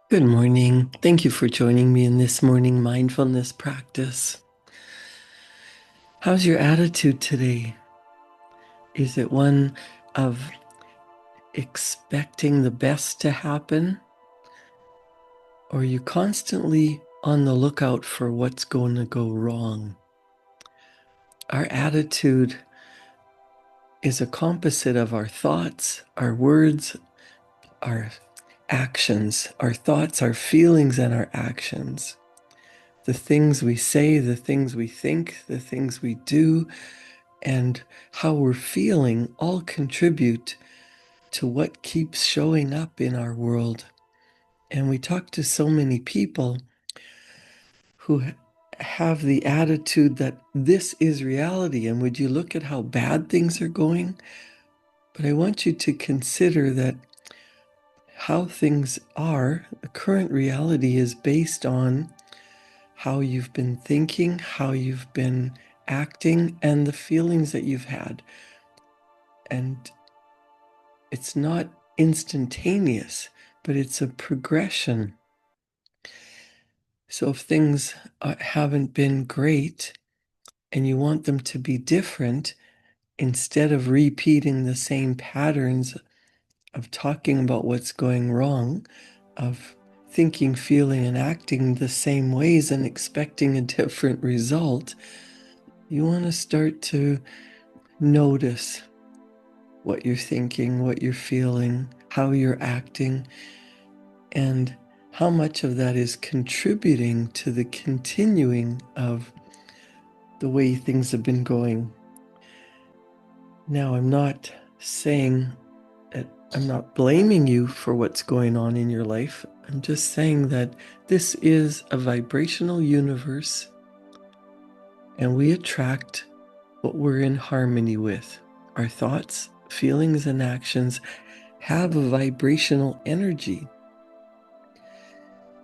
Good morning. Thank you for joining me in this morning mindfulness practice. How's your attitude today? Is it one of expecting the best to happen? Or are you constantly on the lookout for what's going to go wrong? Our attitude is a composite of our thoughts, our words, our actions, our thoughts, our feelings, and our actions. The things we say, the things we think, the things we do, and how we're feeling all contribute to what keeps showing up in our world. And we talk to so many people who have the attitude that this is reality. And would you look at how bad things are going? But I want you to consider that how things are, the current reality is based on how you've been thinking, how you've been acting, and the feelings that you've had. And it's not instantaneous, but it's a progression. So if things haven't been great and you want them to be different, instead of repeating the same patterns of talking about what's going wrong, of thinking, feeling, and acting the same ways and expecting a different result, you want to start to notice what you're thinking, what you're feeling, how you're acting, and how much of that is contributing to the continuing of the way things have been going. Now, I'm not saying that I'm not blaming you for what's going on in your life. I'm just saying that this is a vibrational universe and we attract what we're in harmony with. Our thoughts, feelings, and actions have a vibrational energy.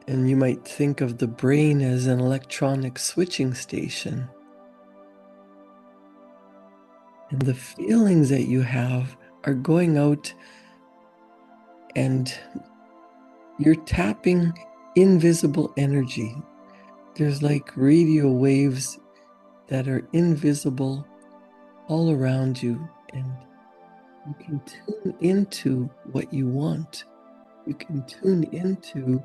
And you might think of the brain as an electronic switching station. And the feelings that you have are going out and you're tapping invisible energy. There's like radio waves that are invisible all around you, and you can tune into what you want. You can tune into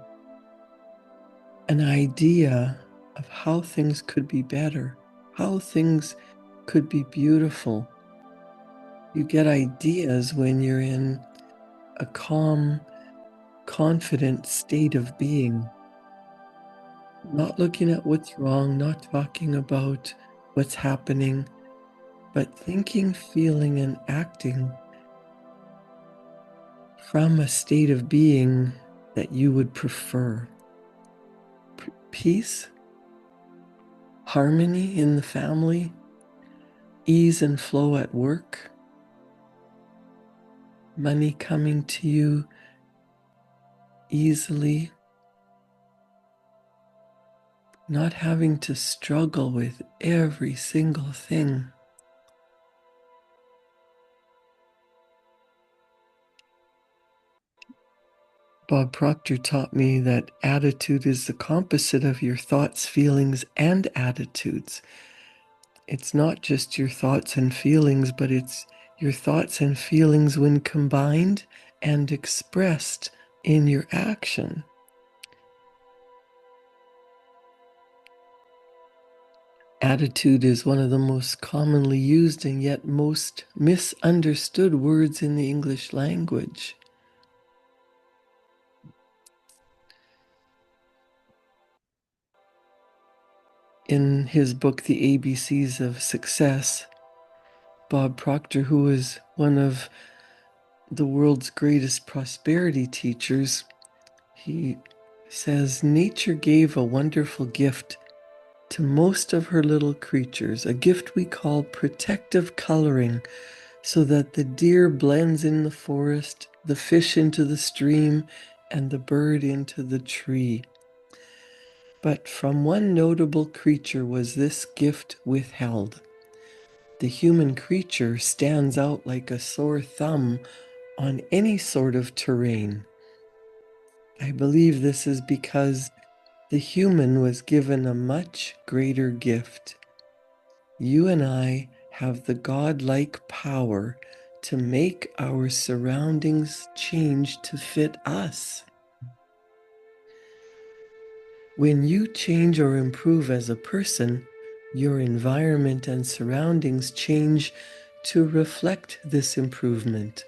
an idea of how things could be better, how things could be beautiful. You get ideas when you're in a calm, confident state of being, not looking at what's wrong, not talking about what's happening, but thinking, feeling, and acting from a state of being that you would prefer. Peace, harmony in the family, ease and flow at work, money coming to you easily, not having to struggle with every single thing. Bob Proctor taught me that attitude is the composite of your thoughts, feelings, and attitudes. It's not just your thoughts and feelings, but it's your thoughts and feelings when combined and expressed in your action. Attitude is one of the most commonly used and yet most misunderstood words in the English language. In his book, The ABCs of Success, Bob Proctor, who is one of the world's greatest prosperity teachers, he says, nature gave a wonderful gift to most of her little creatures, a gift we call protective coloring, so that the deer blends in the forest, the fish into the stream, and the bird into the tree. But from one notable creature was this gift withheld. The human creature stands out like a sore thumb on any sort of terrain. I believe this is because the human was given a much greater gift. You and I have the godlike power to make our surroundings change to fit us. When you change or improve as a person, your environment and surroundings change to reflect this improvement.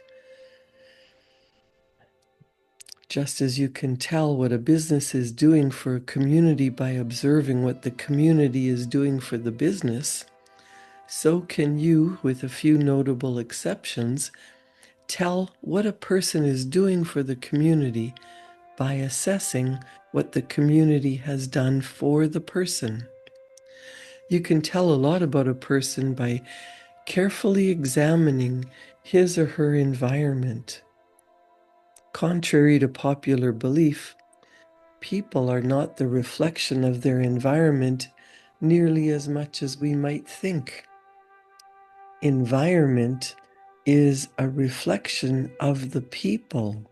Just as you can tell what a business is doing for a community by observing what the community is doing for the business, so can you, with a few notable exceptions, tell what a person is doing for the community by assessing what the community has done for the person. You can tell a lot about a person by carefully examining his or her environment. Contrary to popular belief, people are not the reflection of their environment nearly as much as we might think. Environment is a reflection of the people.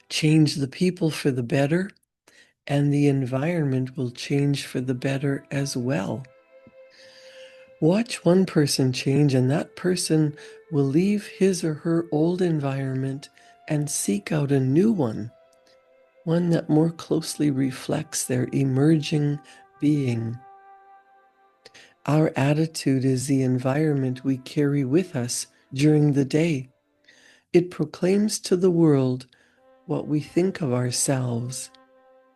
Change the people for the better, and the environment will change for the better as well. Watch one person change, and that person will leave his or her old environment and seek out a new one that more closely reflects their emerging being. Our attitude is the environment we carry with us during the day. It proclaims to the world what we think of ourselves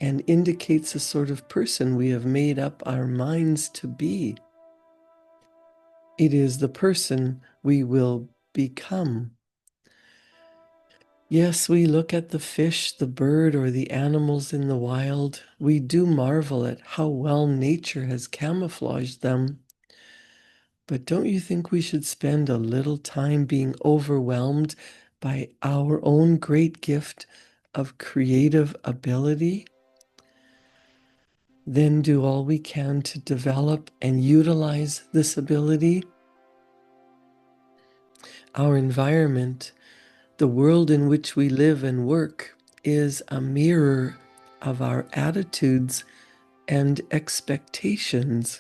and indicates the sort of person we have made up our minds to be. It is the person we will become. Yes, we look at the fish, the bird, or the animals in the wild. We do marvel at how well nature has camouflaged them. But don't you think we should spend a little time being overwhelmed by our own great gift of creative ability? Then do all we can to develop and utilize this ability. Our environment, the world in which we live and work, is a mirror of our attitudes and expectations.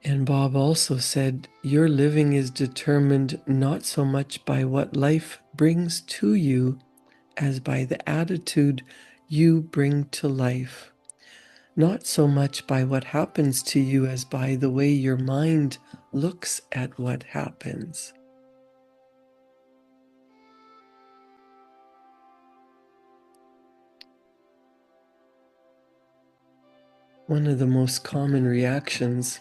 And Bob also said, your living is determined not so much by what life brings to you as by the attitude you bring to life. Not so much by what happens to you as by the way your mind looks at what happens. One of the most common reactions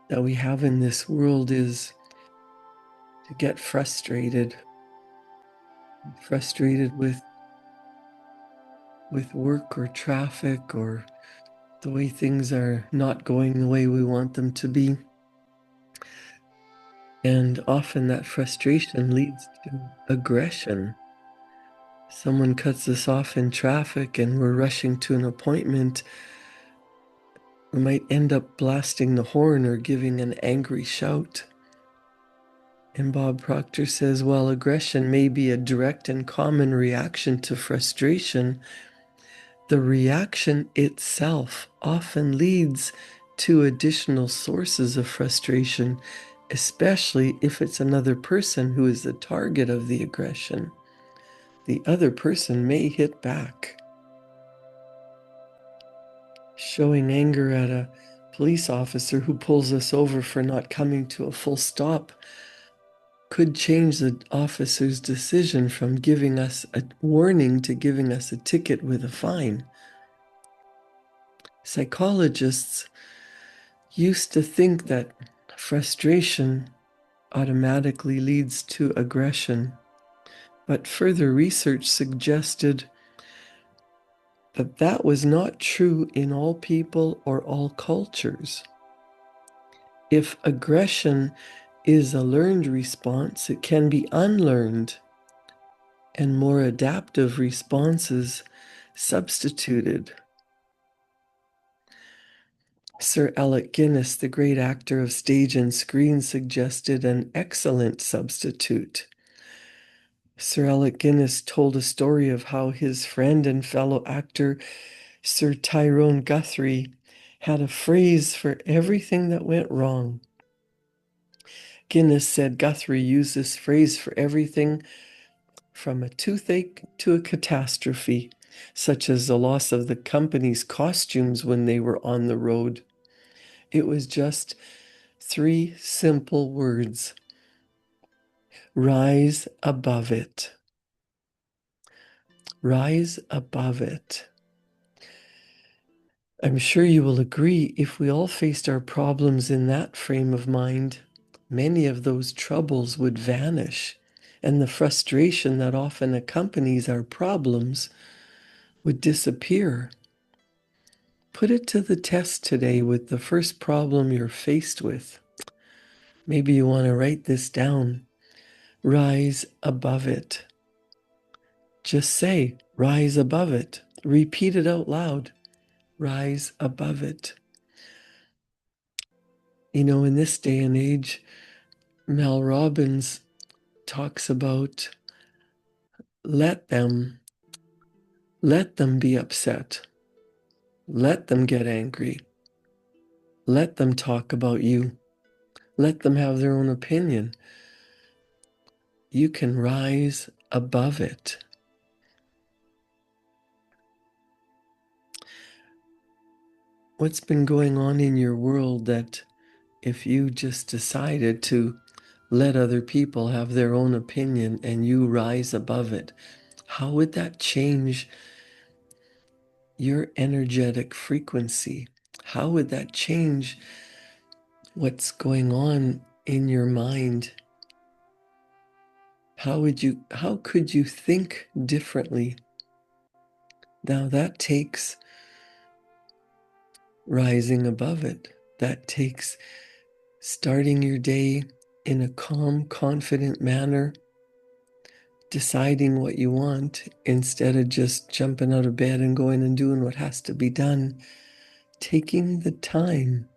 that we have in this world is to get frustrated with work or traffic or the way things are not going the way we want them to be. And often that frustration leads to aggression. Someone cuts us off in traffic and we're rushing to an appointment. We might end up blasting the horn or giving an angry shout. And Bob Proctor says, while aggression may be a direct and common reaction to frustration, the reaction itself often leads to additional sources of frustration, especially if it's another person who is the target of the aggression. The other person may hit back. Showing anger at a police officer who pulls us over for not coming to a full stop could change the officer's decision from giving us a warning to giving us a ticket with a fine. Psychologists used to think that frustration automatically leads to aggression, but further research suggested that that was not true in all people or all cultures. If aggression is a learned response, it can be unlearned and more adaptive responses substituted. Sir Alec Guinness, the great actor of stage and screen, suggested an excellent substitute. Sir Alec Guinness told a story of how his friend and fellow actor, Sir Tyrone Guthrie, had a phrase for everything that went wrong. Guinness said Guthrie used this phrase for everything from a toothache to a catastrophe, such as the loss of the company's costumes when they were on the road. It was just 3 simple words: rise above it. Rise above it. I'm sure you will agree, if we all faced our problems in that frame of mind, many of those troubles would vanish, and the frustration that often accompanies our problems would disappear. Put it to the test today with the first problem you're faced with. Maybe you want to write this down. Rise above it. Just say, rise above it. Repeat it out loud. Rise above it. You know, in this day and age, Mel Robbins talks about let them be upset. Let them get angry. Let them talk about you. Let them have their own opinion. You can rise above it. What's been going on in your world that if you just decided to let other people have their own opinion and you rise above it, how would that change your energetic frequency? How would that change what's going on in your mind? How could you think differently? Now that takes rising above it. That takes starting your day in a calm, confident manner, deciding what you want instead of just jumping out of bed and going and doing what has to be done. Taking the time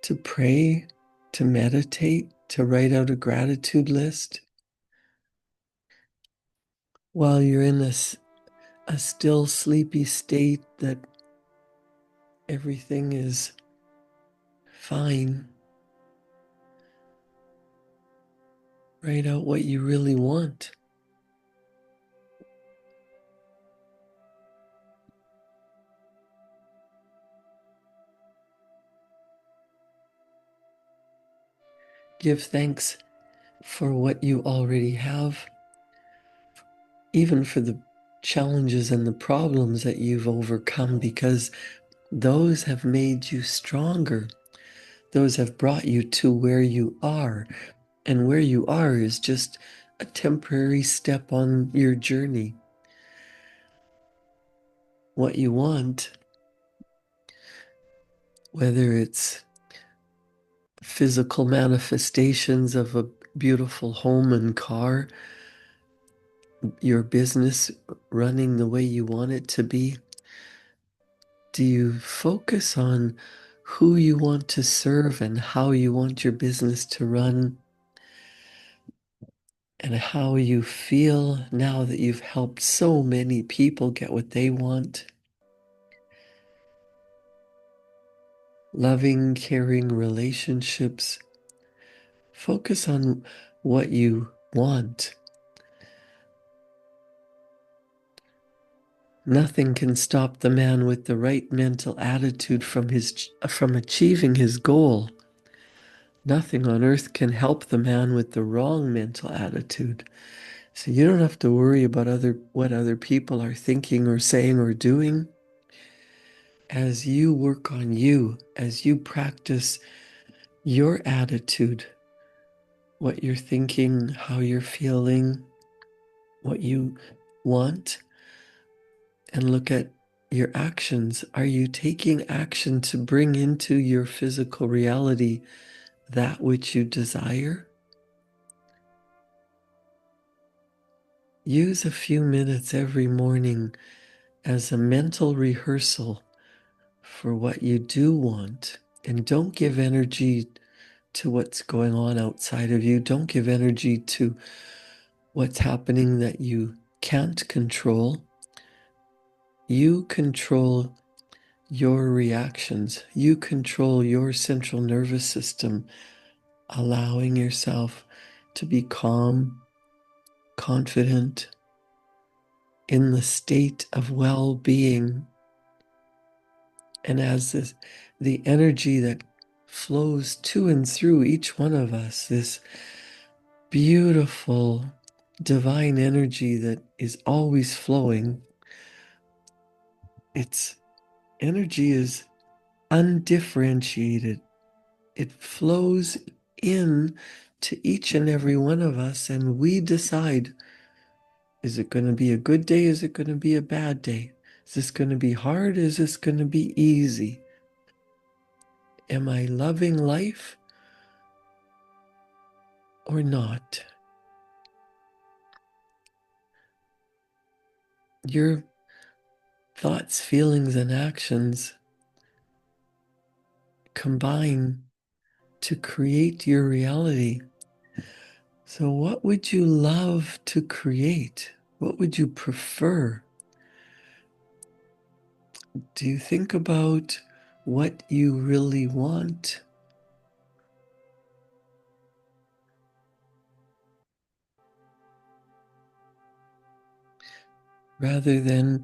to pray, to meditate, to write out a gratitude list while you're in a still sleepy state that everything is fine. Write out what you really want. Give thanks for what you already have, even for the challenges and the problems that you've overcome, because those have made you stronger. Those have brought you to where you are. And where you are is just a temporary step on your journey. What you want, whether it's physical manifestations of a beautiful home and car, your business running the way you want it to be, do you focus on who you want to serve and how you want your business to run, and how you feel now that you've helped so many people get what they want? Loving, caring relationships. Focus on what you want. Nothing can stop the man with the right mental attitude from achieving his goal. Nothing on earth can help the man with the wrong mental attitude. So you don't have to worry about what other people are thinking or saying or doing. As you work on you, as you practice your attitude, what you're thinking, how you're feeling, what you want, and look at your actions. Are you taking action to bring into your physical reality that which you desire? Use a few minutes every morning as a mental rehearsal for what you do want. And don't give energy to what's going on outside of you. Don't give energy to what's happening that you can't control. You control your reactions. You control your central nervous system, allowing yourself to be calm, confident, in the state of well-being. And as the energy that flows to and through each one of us, this beautiful divine energy that is always flowing, its energy is undifferentiated. It flows in to each and every one of us, and we decide, is it going to be a good day? Is it going to be a bad day? Is this going to be hard? Is this going to be easy? Am I loving life or not? Your thoughts, feelings, and actions combine to create your reality. So, what would you love to create? What would you prefer? Do you think about what you really want? Rather than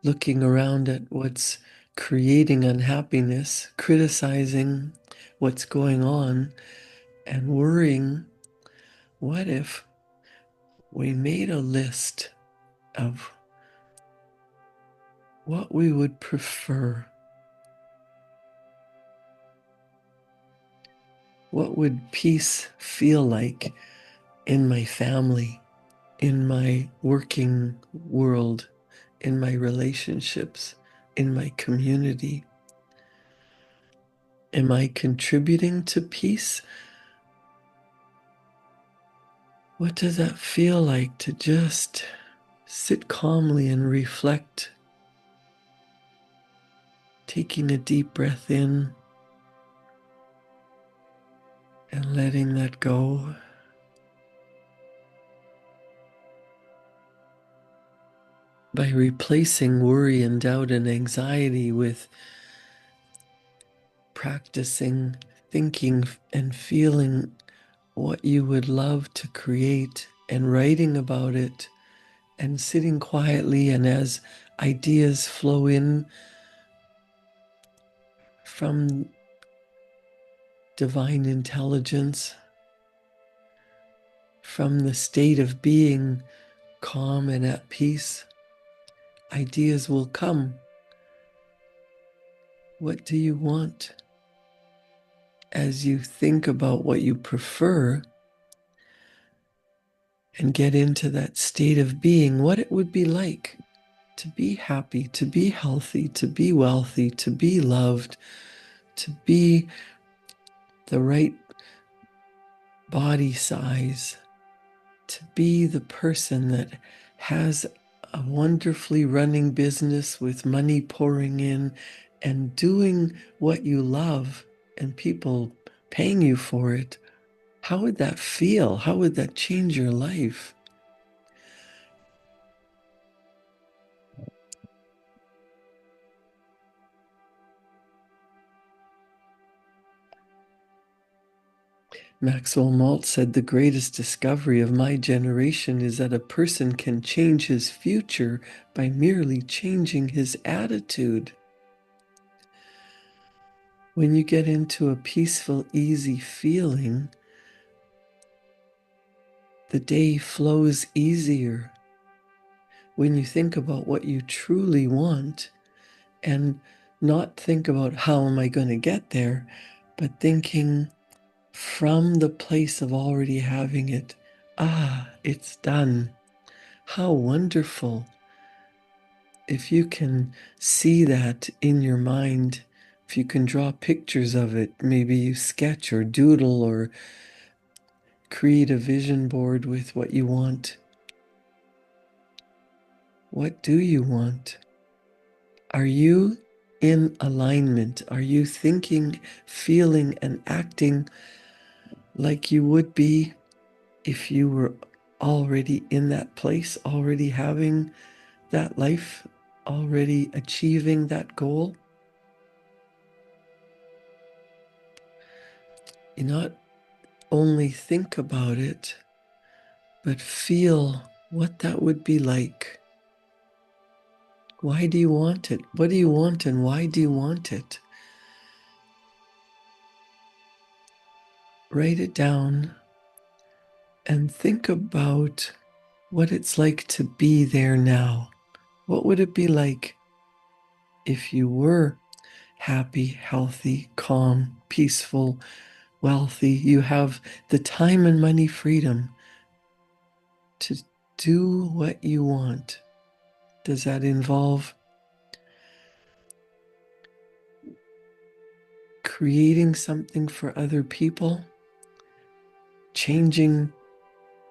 looking around at what's creating unhappiness, criticizing what's going on, and worrying, what if we made a list of what we would prefer? What would peace feel like in my family, in my working world, in my relationships, in my community? Am I contributing to peace? What does that feel like to just sit calmly and reflect, taking a deep breath in and letting that go? By replacing worry and doubt and anxiety with practicing thinking and feeling what you would love to create and writing about it and sitting quietly, and as ideas flow in from divine intelligence, from the state of being calm and at peace, ideas will come. What do you want? As you think about what you prefer and get into that state of being, what it would be like to be happy, to be healthy, to be wealthy, to be loved, to be the right body size, to be the person that has a wonderfully running business with money pouring in and doing what you love and people paying you for it. How would that feel? How would that change your life? Maxwell Maltz said, "The greatest discovery of my generation is that a person can change his future by merely changing his attitude." When you get into a peaceful, easy feeling, the day flows easier. When you think about what you truly want and not think about how am I going to get there, but thinking from the place of already having it. Ah, it's done. How wonderful. If you can see that in your mind, if you can draw pictures of it, maybe you sketch or doodle or create a vision board with what you want. What do you want? Are you in alignment? Are you thinking, feeling, and acting like you would be if you were already in that place, already having that life, already achieving that goal. You not only think about it, but feel what that would be like. Why do you want it? What do you want and why do you want it? Write it down and think about what it's like to be there now. What would it be like if you were happy, healthy, calm, peaceful, wealthy? You have the time and money freedom to do what you want. Does that involve creating something for other people? Changing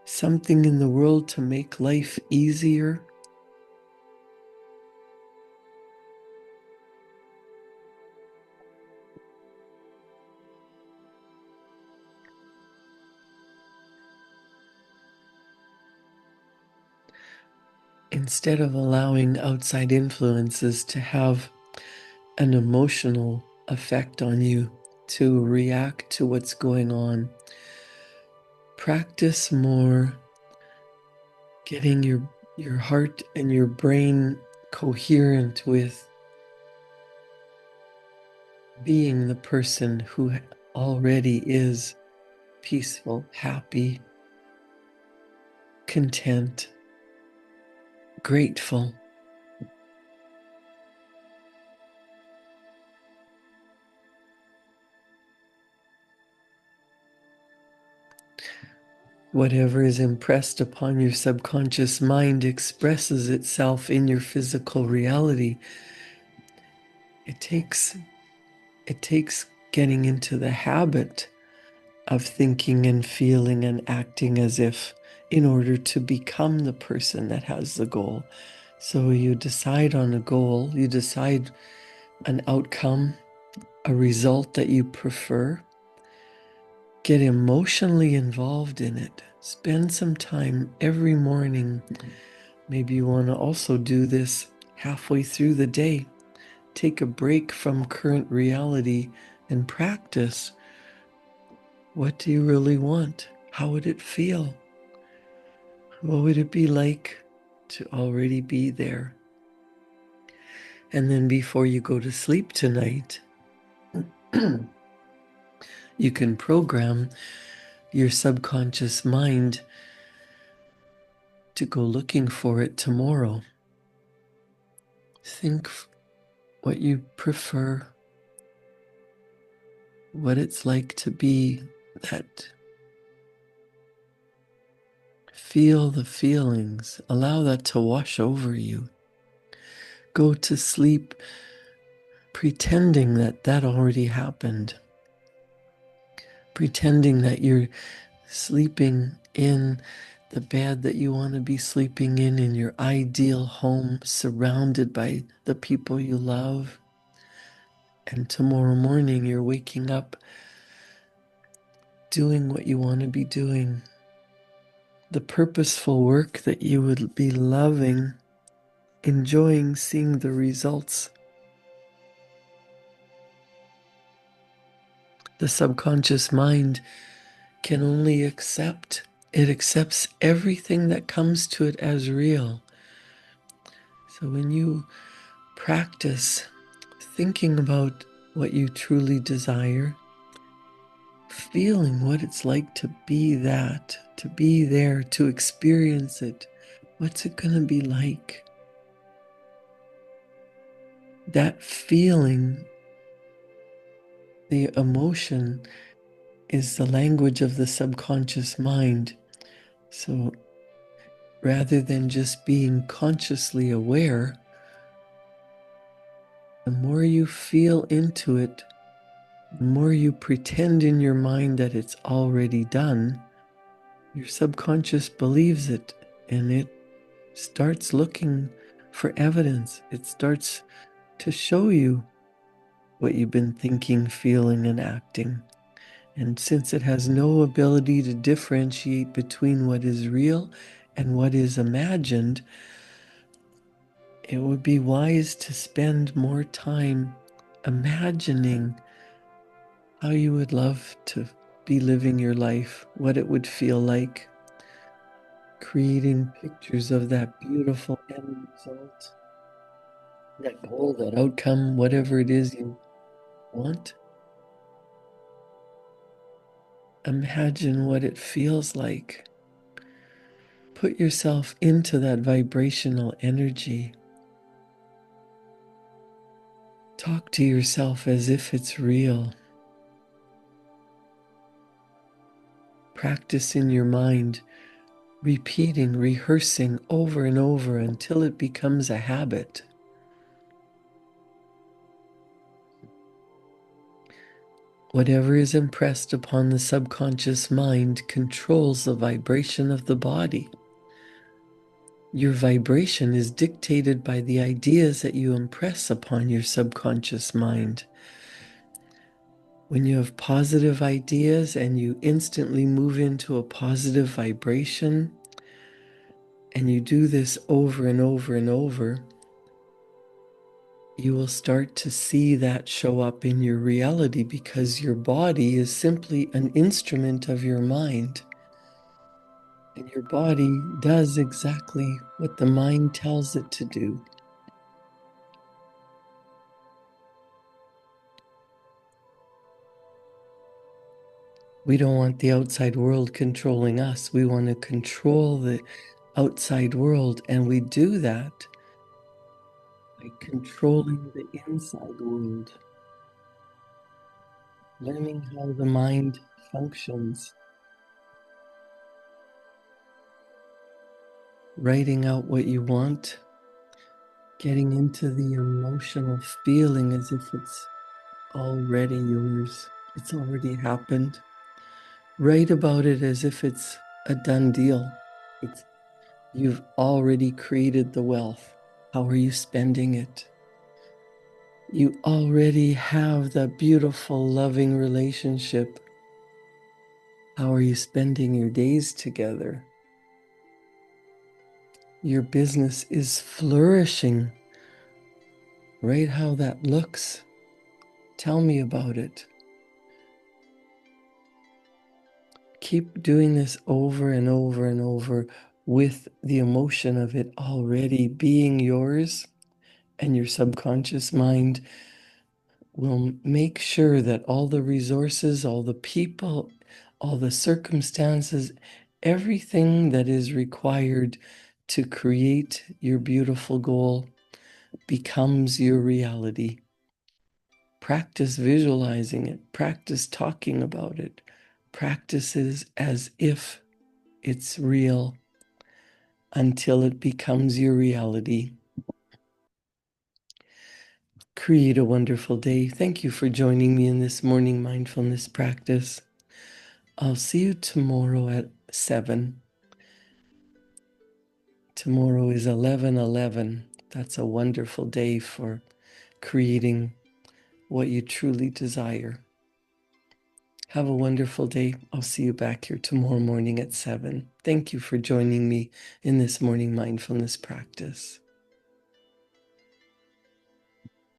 something in the world to make life easier? Instead of allowing outside influences to have an emotional effect on you, to react to what's going on, practice more getting your heart and your brain coherent with being the person who already is peaceful, happy, content, grateful. Whatever is impressed upon your subconscious mind expresses itself in your physical reality. It takes getting into the habit of thinking and feeling and acting as if in order to become the person that has the goal. So you decide on a goal, you decide an outcome, a result that you prefer. Get emotionally involved in it. Spend some time every morning. Maybe you want to also do this halfway through the day. Take a break from current reality and practice. What do you really want? How would it feel? What would it be like to already be there? And then before you go to sleep tonight, you can program your subconscious mind to go looking for it tomorrow. Think what you prefer, what it's like to be that. Feel the feelings, allow that to wash over you. Go to sleep pretending that that already happened, pretending that you're sleeping in the bed that you want to be sleeping in your ideal home, surrounded by the people you love. And tomorrow morning, you're waking up doing what you want to be doing, the purposeful work that you would be loving, enjoying seeing the results. The subconscious mind can only accept, it accepts everything that comes to it as real. So when you practice thinking about what you truly desire, feeling what it's like to be that, to be there, to experience it, what's it going to be like? That feeling, the emotion, is the language of the subconscious mind. So rather than just being consciously aware, the more you feel into it, the more you pretend in your mind that it's already done, your subconscious believes it and it starts looking for evidence. It starts to show you what you've been thinking, feeling, and acting. And since it has no ability to differentiate between what is real and what is imagined, it would be wise to spend more time imagining how you would love to be living your life, what it would feel like, creating pictures of that beautiful end result, that goal, that outcome, whatever it is you want. Imagine what it feels like. Put yourself into that vibrational energy. Talk to yourself as if it's real. Practice in your mind, repeating, rehearsing over and over until it becomes a habit. Whatever is impressed upon the subconscious mind controls the vibration of the body. Your vibration is dictated by the ideas that you impress upon your subconscious mind. When you have positive ideas and you instantly move into a positive vibration, and you do this over and over and over, you will start to see that show up in your reality because your body is simply an instrument of your mind. And your body does exactly what the mind tells it to do. We don't want the outside world controlling us. We want to control the outside world, and we do that by controlling the inside world, learning how the mind functions, writing out what you want, getting into the emotional feeling as if it's already yours. It's already happened. Write about it as if it's a done deal. You've already created the wealth. How are you spending it? You already have that beautiful, loving relationship. How are you spending your days together? Your business is flourishing. Write how that looks. Tell me about it. Keep doing this over and over and over with the emotion of it already being yours, and your subconscious mind will make sure that all the resources, all the people, all the circumstances, everything that is required to create your beautiful goal becomes your reality. Practice visualizing it, practice talking about it, practices as if it's real until it becomes your reality. Create a wonderful day. Thank you for joining me in this morning mindfulness practice. I'll see you tomorrow at 7. Tomorrow is 11/11. That's a wonderful day for creating what you truly desire. Have a wonderful day. I'll see you back here tomorrow morning at 7. Thank you for joining me in this morning mindfulness practice.